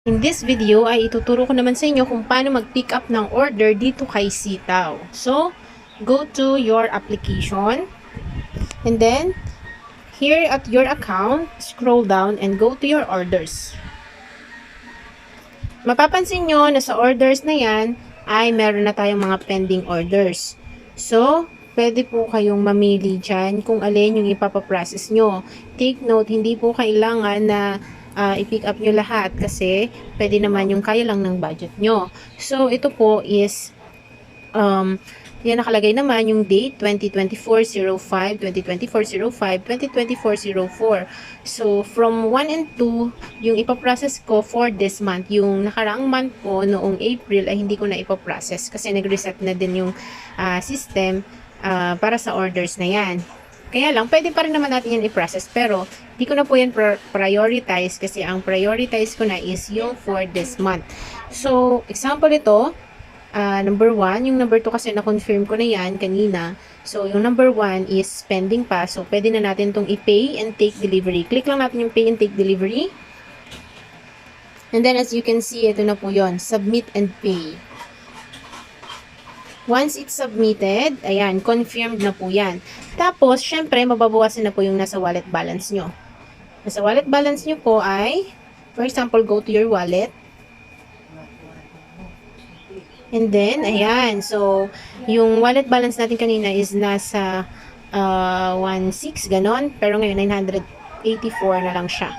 In this video ay ituturo ko naman sa inyo kung paano mag-pick up ng order dito kay Sitaw. So, go to your application and then here at your account, scroll down and go to your orders. Mapapansin nyo na sa orders na yan ay meron na tayong mga pending orders. So, pwede po kayong mamili dyan kung alin yung ipapaprocess nyo. Take note, hindi po kailangan na i-pick up nyo lahat kasi pwede naman yung kaya lang ng budget nyo. So, ito po is yan nakalagay naman yung date 2024-05, 2024-05, 2024-04. So, from 1 and 2, yung ipaprocess ko for this month. Yung nakaraang month po, noong April, ay hindi ko na ipaprocess kasi nag-reset na din yung system para sa orders na yan. Kaya lang, pwede pa rin naman natin yan i-process. Pero, di ko na po yan prioritize kasi ang prioritize ko na is yung for this month. So, example ito, number 1. Yung number 2 kasi na-confirm ko na yan kanina. So, yung number 1 is pending pa. So, pwede na natin itong i-pay and take delivery. Click lang natin yung pay and take delivery. And then, as you can see, ito na po yon, submit and pay. Once it's submitted, ayan, confirmed na po yan. Tapos, syempre, mababawasan na po yung nasa wallet balance nyo. Nasa wallet balance nyo po ay, for example, go to your wallet. And then, ayan, so, yung wallet balance natin kanina is nasa 1.6, ganon. Pero ngayon, 984 na lang siya.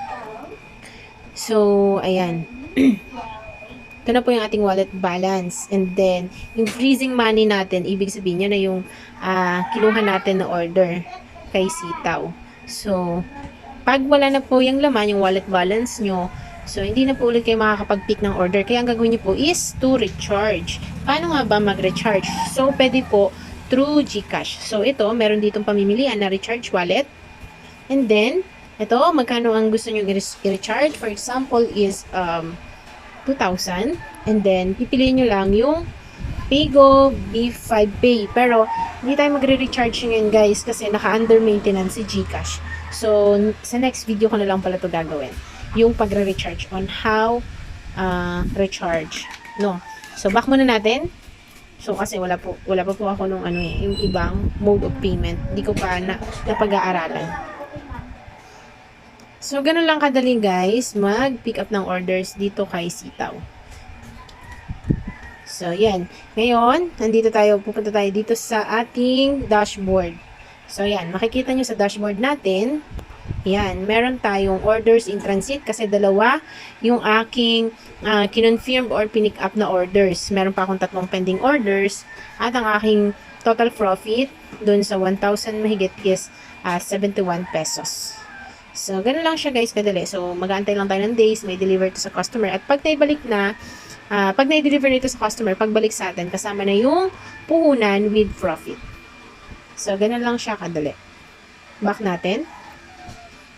So, ayan. Ito na po yung ating wallet balance. And then, yung freezing money natin, ibig sabihin niya na yung kinuha natin na order kay Sitaw. So, pag wala na po yung laman, yung wallet balance nyo, so, hindi na po ulit kayo makakapag-pick ng order. Kaya ang gagawin nyo po is to recharge. Paano nga ba mag-recharge? So, pwede po through GCash. So, ito, meron ditong pamimilian na recharge wallet. And then, ito, magkano ang gusto nyo i-recharge? For example, is 2,000. And then, pipiliin nyo lang yung Paygo B5 Pay. Pero, hindi tayo magre-recharge ngayon guys kasi naka-under maintenance si GCash. So, sa next video ko na lang pala ito gagawin. Yung pagre-recharge on how recharge. No. So, back muna natin. So, kasi wala pa po ako nung yung ibang mode of payment. Hindi ko pa napag-aaralan. So, ganun lang kadali guys, mag-pick up ng orders dito kay Sitaw. So, yan. Ngayon, pupunta tayo dito sa ating dashboard. So, yan. Makikita nyo sa dashboard natin, yan, meron tayong orders in transit kasi dalawa yung aking kinonfirm or pinick up na orders. Meron pa akong 3 pending orders at ang aking total profit dun sa 1,000 mahigit is 71 pesos. So, ganun lang siya guys kadali. So, mag-aantay lang tayo ng days, may deliver to sa customer. At pag na-deliver nito sa customer, pagbalik sa atin, kasama na yung puhunan with profit. So, ganun lang siya kadali. Back natin.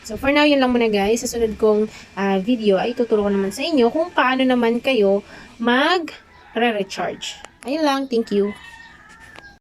So, for now, yun lang muna guys. Sa sunod kong video ay tuturo ko naman sa inyo kung paano naman kayo mag-recharge. Ayun lang. Thank you.